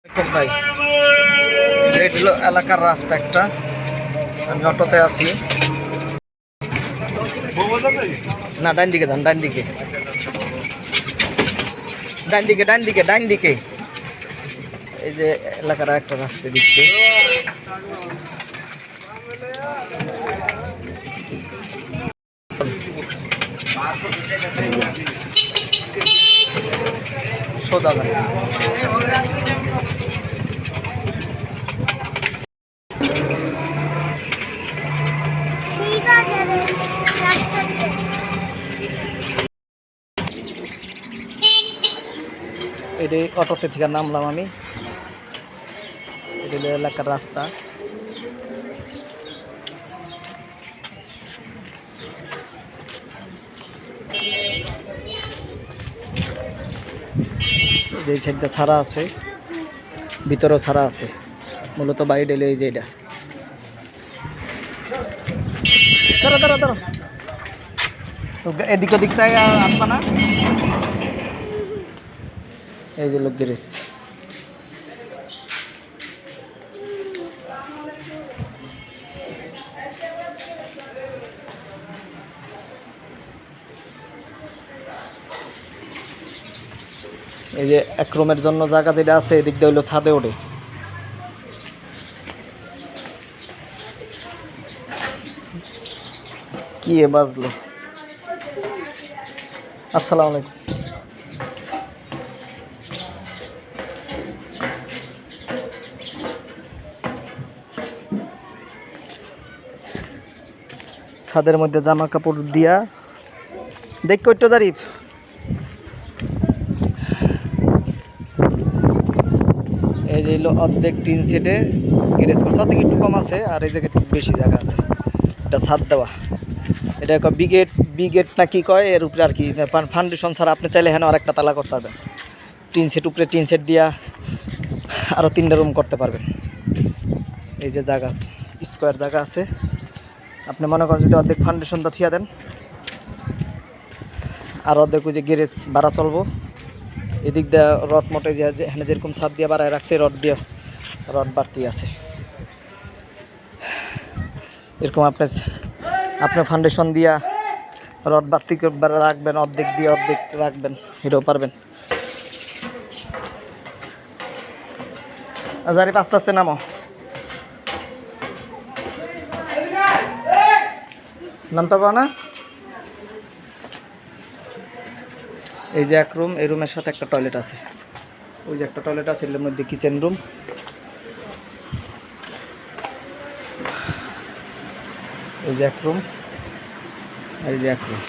দেখুন ভাই, এটা হলো এলাকার রাস্তা একটা। আমি অটোতে আছি। না, ডান দিকে যান, ডান দিকে, ডান দিকে, ডান দিকে, ডান দিকে। এই যে এলাকার একটা রাস্তা দিকে সোজা যান। এটা অটোতে থেকে নামলাম আমি। এটা হলো এলাকার রাস্তা। যে সাইডটা ছাড়া আছে, ভিতরেও ছাড়া আছে। মূলত বাইরে এলো এই যে এটা। দাঁড়া দাঁড়া দাঁড়া, এদিক ওদিক চাই আসবা না। এই যে লোক গ্যারেজ। এই যে এক রুমের জন্য জায়গা যেটা আছে এদিক দিয়ে হইলো ছাদে ওঠে। কি বাজলো? আসসালামু আলাইকুম। ছাদের মধ্যে জামা কাপড় দিয়া দেখ কইটো জারিফ। এই যে হলো অর্ধেক টিন সেটে গ্যারেজ করছে, অর্ধেক একটু কম আছে, আর এই জায়গায় বেশি জায়গা আছে। এটা ছাদ দেওয়া, এটা বিগেট না কি কয় এর উপরে আর কি। ফাউন্ডেশন ছাড়া আপনি চাইলে হ্যাঁ আর একটা তালা করতে পারবেন। টিন সেট উপরে টিন সেট দিয়া আরও 3টা রুম করতে পারবেন। এই যে জায়গা স্কোয়ার জায়গা আছে। আপনি মনে করেন যদি অর্ধেক ফাউন্ডেশনটা থিয়া দেন, আর অর্ধেক ওই যে গ্যারেজ ভাড়া চলবো। এদিক দিয়ে রড মোটে যে এখানে যেরকম ছাদ দিয়ে বাড়ায় রাখছে, রড দিয়ে রড বাড়তি আছে। এরকম আপনি ফাউন্ডেশন দিয়া রড বাড়তি রাখবেন, অর্ধেক দিয়ে অর্ধেক রাখবেন, এটাও পারবেন। জারিফ আস্তে আস্তে নামো, নামতে পারো না। এই যে এক রুম, এই রুমের সাথে একটা টয়লেট আছে। ওই যে একটা টয়লেট আছে, এর মধ্যে কিচেন রুম। এই যে এক রুম, এই যে এক রুম।